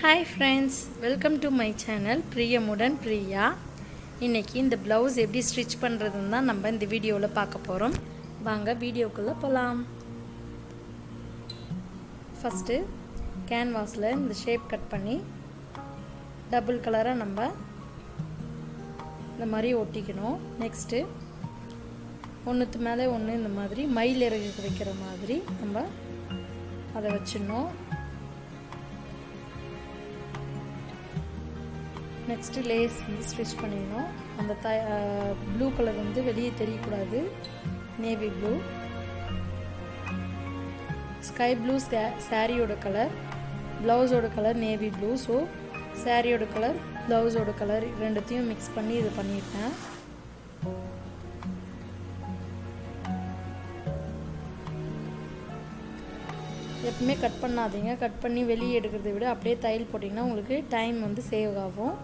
Hi friends, welcome to my channel பிரியமுடன் பிரியா. இன்னைக்கு இந்த blouse எப்படி ஸ்டிச் பண்ணுறதுன்னு தான் நம்ம இந்த வீடியோவில் பார்க்க போகிறோம். வாங்க வீடியோக்குள்ளே போகலாம். ஃபஸ்ட்டு கேன்வாஸில் இந்த ஷேப் கட் பண்ணி டபுள் கலராக நம்ம இந்த மாதிரி ஒட்டிக்கணும். நெக்ஸ்ட்டு ஒன்றுத்து மேலே ஒன்று இந்த மாதிரி மயில் இறகு வைக்கிற மாதிரி நம்ம அதை வச்சிடணும். நெக்ஸ்ட்டு லேஸ் வந்து ஸ்டிச் பண்ணிடணும். அந்த ப்ளூ கலர் வந்து வெளியே தெரியக்கூடாது. நேவி ப்ளூ, ஸ்கை ப்ளூ சாரியோட கலர், ப்ளவுஸோட கலர் நேவி ப்ளூ. ஸோ சாரியோட கலர், ப்ளவுஸோட கலர் ரெண்டுத்தையும் மிக்ஸ் பண்ணி இது பண்ணியிருக்கேன். எப்பவுமே கட் பண்ணாதீங்க. கட் பண்ணி வெளியே எடுக்கிறத விட அப்படியே தையல் போட்டிங்கன்னா உங்களுக்கு டைம் வந்து சேவ் ஆகும்,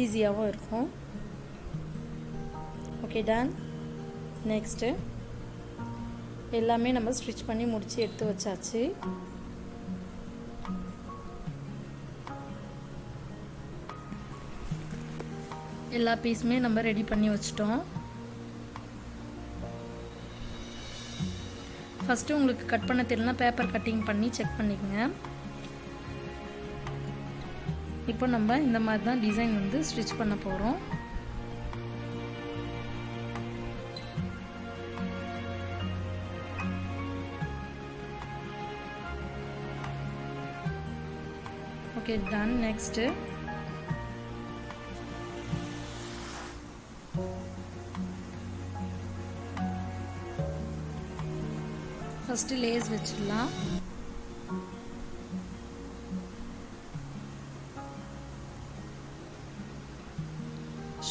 ஈஸியாகவும் இருக்கும். Okay, done. நெக்ஸ்ட்டு எல்லாமே நம்ம ஸ்டிச் பண்ணி முடித்து எடுத்து வச்சாச்சு. எல்லா பீஸுமே நம்ம ரெடி பண்ணி வச்சிட்டோம். ஃபஸ்ட்டு உங்களுக்கு கட் பண்ண தெரியலனா பேப்பர் கட்டிங் பண்ணி செக் பண்ணிக்கோங்க. இப்போ நம்ம இந்த மாதிரி தான் டிசைன் வந்து ஸ்டிச் பண்ண போகிறோம். Okay, done. Next first lace வச்சிடலாம்.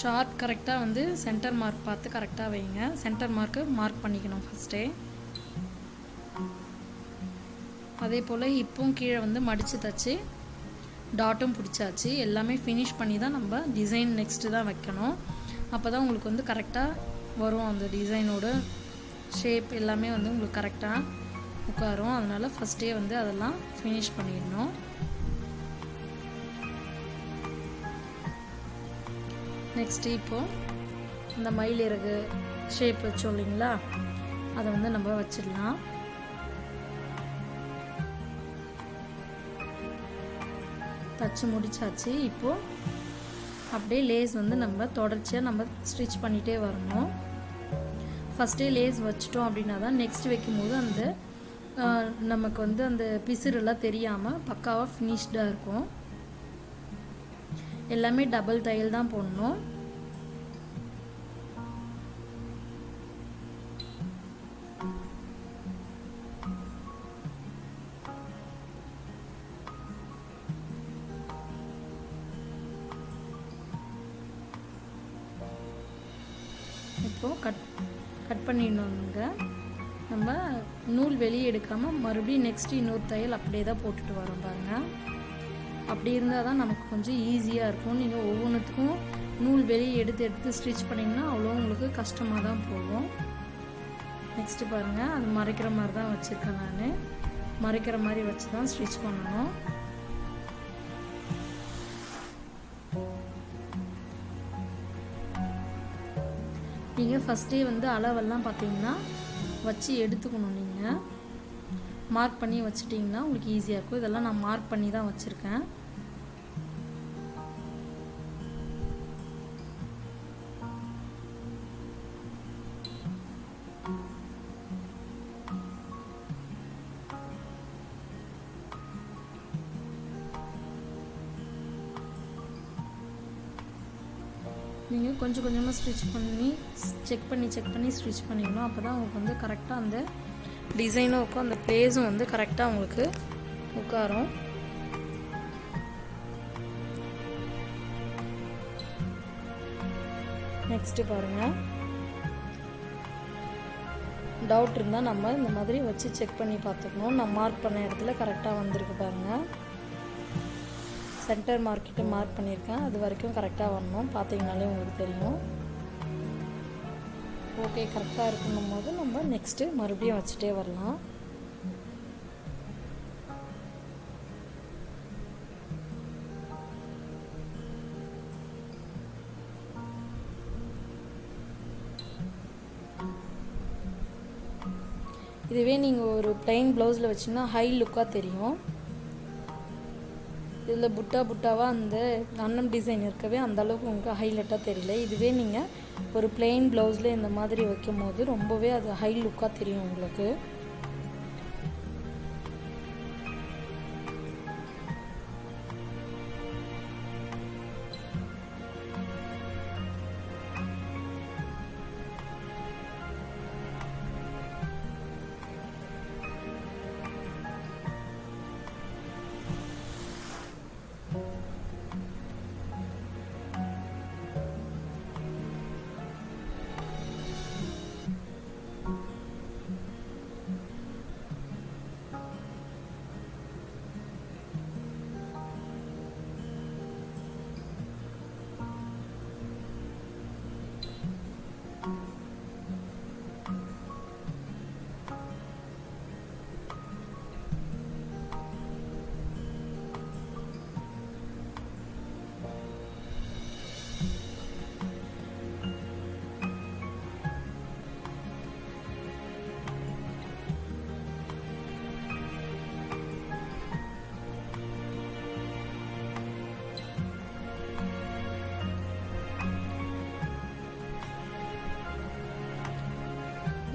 ஷார்ப் கரெக்டாக வந்து சென்டர் மார்க் பார்த்து கரெக்டாக வைங்க. சென்டர் மார்க்கு மார்க் பண்ணிக்கணும் ஃபஸ்ட்டே. அதே போல் ஹிப்பும் கீழே வந்து மடித்து தச்சு டாட்டும் பிடிச்சாச்சு. எல்லாமே ஃபினிஷ் பண்ணி தான் நம்ம டிசைன் நெக்ஸ்ட்டு தான் வைக்கணும். அப்போ தான் உங்களுக்கு வந்து கரெக்டாக வரும். அந்த டிசைனோட ஷேப் எல்லாமே வந்து உங்களுக்கு கரெக்டாக உட்காரும். அதனால் ஃபஸ்ட்டே வந்து அதெல்லாம் ஃபினிஷ் பண்ணிடணும். நெக்ஸ்ட்டு இப்போது இந்த மயில் இறகு ஷேப் வச்சோம் இல்லைங்களா, அதை வந்து நம்ம வச்சிடலாம். தச்சு முடிச்சாச்சு. இப்போது அப்படியே லேஸ் வந்து நம்ம தொடர்ச்சியாக நம்ம ஸ்டிச் பண்ணிகிட்டே வரணும். ஃபஸ்ட்டே லேஸ் வச்சிட்டோம் அப்படின்னா தான் நெக்ஸ்ட் வைக்கும்போது அந்த நமக்கு வந்து அந்த பிசுறெல்லாம் தெரியாமல் பக்காவாக ஃபினிஷ்டாக இருக்கும். எல்லாமே டபுள் தையல் தான் போடணும். இப்போது கட் பண்ணிடணுங்க. நம்ம நூல் வெளியே எடுக்காமல் மறுபடியும் நெக்ஸ்ட் இன்னொரு தையல் அப்படியே தான் போட்டுட்டு வரோம் பாருங்கள். அப்படி இருந்தால் தான் நமக்கு கொஞ்சம் ஈஸியாக இருக்கும். நீங்கள் ஒவ்வொன்றுத்துக்கும் நூல் வெளியே எடுத்து ஸ்டிச் பண்ணிங்கன்னா அவ்வளோ உங்களுக்கு கஷ்டமாக தான் போகும். நெக்ஸ்ட்டு பாருங்கள், அது மறைக்கிற மாதிரி தான் வச்சுருக்கேன். நான் மறைக்கிற மாதிரி வச்சு தான் ஸ்டிச் பண்ணணும். நீங்கள் ஃபஸ்ட்டே வந்து அளவெல்லாம் பார்த்தீங்கன்னா வச்சு எடுத்துக்கணும். நீங்கள் மார்க் பண்ணி வச்சுட்டிங்கன்னா உங்களுக்கு ஈஸியாக இருக்கும். இதெல்லாம் நான் மார்க் பண்ணி தான் வச்சுருக்கேன். நீங்கள் கொஞ்சம் கொஞ்சமாக ஸ்டிச் பண்ணி செக் பண்ணி ஸ்டிச் பண்ணிக்கணும். அப்போ தான் உங்களுக்கு வந்து கரெக்டாக அந்த டிசைனும் இருக்கும், அந்த பிளேஸும் வந்து கரெக்டாக உங்களுக்கு உட்காரும். நெக்ஸ்ட்டு பாருங்கள், டவுட் இருந்தால் நம்ம இந்த மாதிரி வச்சு செக் பண்ணி பார்த்துக்கணும். நான் மார்க் பண்ண இடத்துல கரெக்டாக வந்திருக்கு பாருங்கள். சென்டர் மார்க்கிட்ட மார்க் பண்ணியிருக்கேன். அது வரைக்கும் கரெக்டாக வரணும். பார்த்தீங்கனாலே உங்களுக்கு தெரியும். ஓகே, கரெக்டாக இருக்கணும் போது நம்ம நெக்ஸ்ட்டு மறுபடியும் வச்சுட்டே வரலாம். இதுவே நீங்கள் ஒரு பிளெயின் ப்ளவுஸில் வச்சிங்கன்னா ஹை லுக்காக தெரியும். இதில் புட்டா புட்டாவாக அந்த அன்னம் டிசைன் இருக்கவே அந்தளவுக்கு உங்களுக்கு ஹைலைட்டாக தெரியல. இதுவே நீங்கள் ஒரு பிளெயின் ப்ளவுஸில் இந்த மாதிரி வைக்கும் போது ரொம்பவே அது ஹை லுக்காக தெரியும் உங்களுக்கு.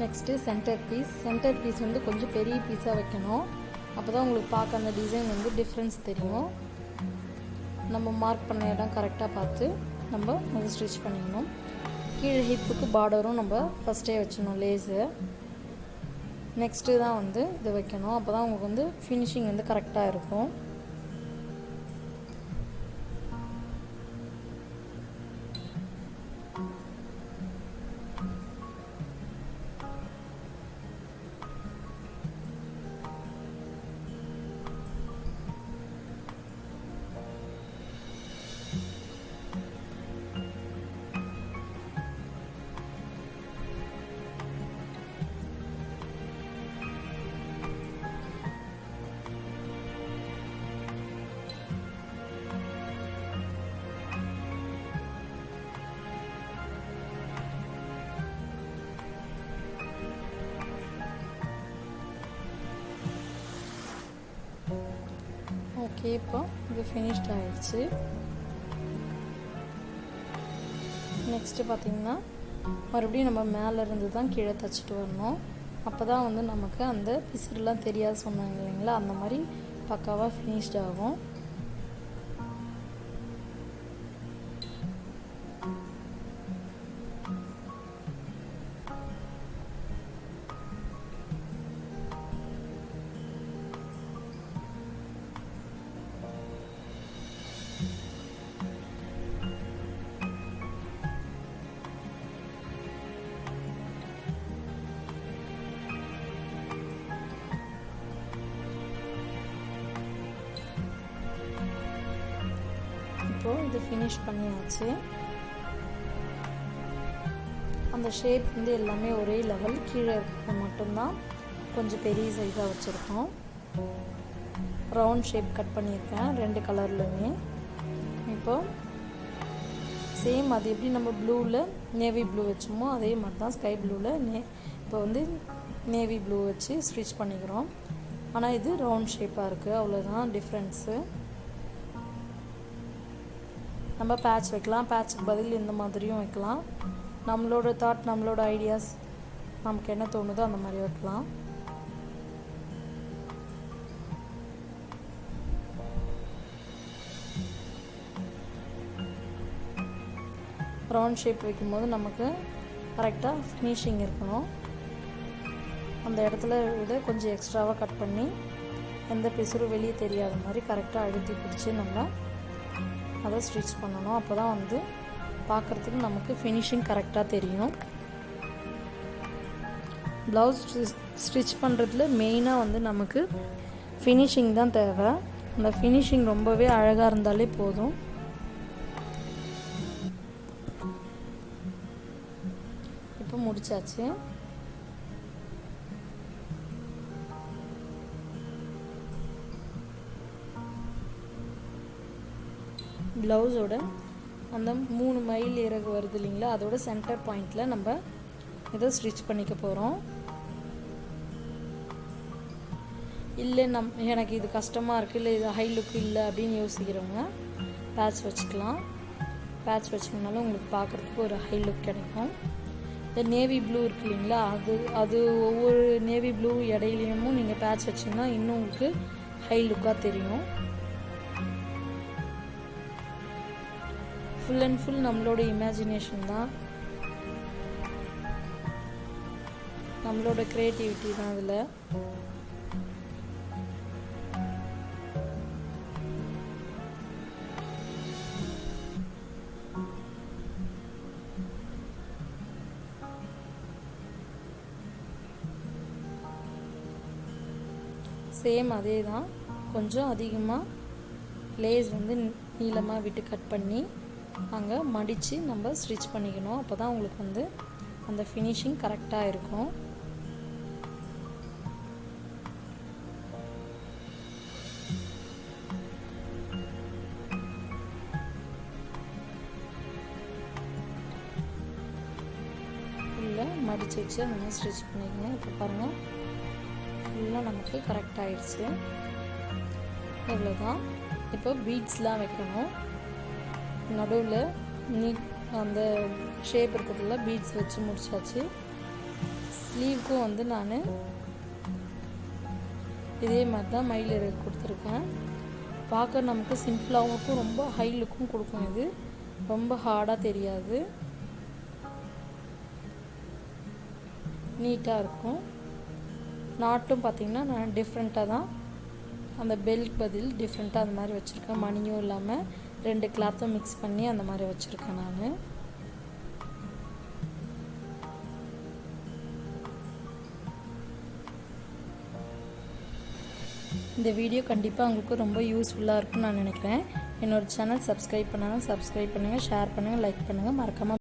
நெக்ஸ்ட்டு சென்டர் பீஸ் வந்து கொஞ்சம் பெரிய பீஸாக வைக்கணும். அப்போ தான் உங்களுக்கு பார்க்க அந்த டிசைன் வந்து டிஃப்ரென்ஸ் தெரியும். நம்ம மார்க் பண்ண இடம் கரெக்டாக பார்த்து நம்ம அதை ஸ்டிச் பண்ணிக்கணும். கீழே ஹிப்புக்கு பார்டரும் நம்ம ஃபஸ்ட்டே வச்சிடணும் லேஸு. நெக்ஸ்ட்டு தான் வந்து இதை வைக்கணும். அப்போ தான் உங்களுக்கு வந்து ஃபினிஷிங் வந்து கரெக்டாக இருக்கும். ஓகே, இப்போ இது ஃபினிஷ்ட் ஆகிடுச்சு. நெக்ஸ்ட்டு பார்த்திங்கன்னா மறுபடியும் நம்ம மேலேருந்து தான் கீழே தைச்சிட்டு வரணும். அப்போ தான் வந்து நமக்கு அந்த பிசுறுலாம் தெரியாது சொன்னாங்க இல்லைங்களா, அந்த மாதிரி பக்காவாக ஃபினிஷ்ட் ஆகும். இப்போது இது ஃபினிஷ் பண்ணியாச்சு. அந்த ஷேப் வந்து எல்லாமே ஒரே லெவல், கீழே இருக்கிறது மட்டும்தான் கொஞ்சம் பெரிய சைஸாக வச்சுருக்கோம். ரவுண்ட் ஷேப் கட் பண்ணியிருக்கேன் 2 கலர்லையுமே. இப்போது சேம் அது எப்படி நம்ம ப்ளூவில் நேவி ப்ளூ வச்சோமோ அதே மாதிரி தான் ஸ்கை ப்ளூவில் இப்போ வந்து நேவி ப்ளூ வச்சு ஸ்டிச் பண்ணிக்கிறோம். ஆனால் இது ரவுண்ட் ஷேப்பாக இருக்குது, அவ்வளோதான் டிஃப்ரென்ஸு. நம்ம பேட்ச் வைக்கலாம், பேட்சுக்கு பதில் இந்த மாதிரியும் வைக்கலாம். நம்மளோட தாட், நம்மளோட ஐடியாஸ், நமக்கு என்ன தோணுதோ அந்த மாதிரி வைக்கலாம். ரவுண்ட் ஷேப் வைக்கும்போது நமக்கு கரெக்டாக ஃபினிஷிங் இருக்கணும். அந்த இடத்துல இதை கொஞ்சம் எக்ஸ்ட்ராவாக கட் பண்ணி எந்த பிசுறும் வெளியே தெரியாத மாதிரி கரெக்டாக அழுத்தி பிடிச்சி நம்ம அதை ஸ்டிச் பண்ணணும். அப்போ தான் வந்து பார்க்குறதுக்கு நமக்கு ஃபினிஷிங் கரெக்டாக தெரியும். ப்ளவுஸ் ஸ்டிச் பண்ணுறதுல மெயினாக வந்து நமக்கு ஃபினிஷிங் தான் தேவை. அந்த ஃபினிஷிங் ரொம்பவே அழகாக இருந்தாலே போதும். இப்போ முடிச்சாச்சு. ப்ளவுஸோட அந்த 3 மைல் இறகு வருது இல்லைங்களா, அதோட சென்டர் பாயிண்டில் நம்ம இதை ஸ்டிச் பண்ணிக்க போகிறோம். இல்லை எனக்கு இது கஷ்டமாக இருக்குது, இல்லை இது ஹை லுக் இல்லை அப்படின்னு யோசிக்கிறவங்க பேட்ச் வச்சுக்கலாம். பேட்ச் வச்சிங்கனாலும் உங்களுக்கு பார்க்குறதுக்கு ஒரு ஹை லுக் கிடைக்கும். இந்த நேவி ப்ளூ இருக்கு இல்லைங்களா, அது ஒவ்வொரு நேவி ப்ளூ இடையிலையும் நீங்கள் பேட்ச் வச்சிங்கன்னா இன்னும் உங்களுக்கு ஹை லுக்காக தெரியும். ஃபுல் அண்ட் ஃபுல் நம்மளோட இமேஜினேஷன் தான், நம்மளோட க்ரியேட்டிவிட்டி தான் அதில். சேம் அதே தான், கொஞ்சம் அதிகமாக லேஸ் வந்து நீளமாக விட்டு கட் பண்ணி அங்கே மடித்து நம்ம ஸ்டிச் பண்ணிக்கணும். அப்போ தான் உங்களுக்கு வந்து அந்த ஃபினிஷிங் கரெக்டாக இருக்கும். ஃபுல்லாக மடித்து வச்சு அந்த மாதிரி ஸ்டிச் பண்ணிக்கணும். இப்போ பாருங்கள் ஃபுல்லாக நமக்கு கரெக்ட் ஆகிடுச்சு. இவ்வளோதான். இப்போ பீட்ஸ்லாம் வைக்கணும். நடுவில் அந்த ஷேப் இருக்கிறதுல பீட்ஸ் வச்சு முடிச்சாச்சு. ஸ்லீவ்க்கும் வந்து நான் இதே மாதிரி தான் மயில் இறகு கொடுத்துருக்கேன். பார்க்க நமக்கு சிம்பிளாகவும் இருக்கும், ரொம்ப ஹை லுக்கும் கொடுக்கும். இது ரொம்ப ஹார்டாக தெரியாது, நீட்டாக இருக்கும். நாட்டும் பார்த்திங்கன்னா நான் டிஃப்ரெண்ட்டாக தான், அந்த பெல்ட் பதில் டிஃப்ரெண்ட்டாக அந்த மாதிரி வச்சுருக்கேன். மணியும் இல்லாமல் 2 கிளாத்தும் மிக்ஸ் பண்ணி அந்த மாதிரி வச்சுருக்கேன் நான். இந்த வீடியோ கண்டிப்பாக உங்களுக்கு ரொம்ப யூஸ்ஃபுல்லாக இருக்கும்னு நான் நினைக்கிறேன். என்னோடய சேனல் சப்ஸ்கிரைப் பண்ணாலும் சப்ஸ்கிரைப் பண்ணுங்கள், ஷேர் பண்ணுங்கள், லைக் பண்ணுங்கள், மறக்காமல்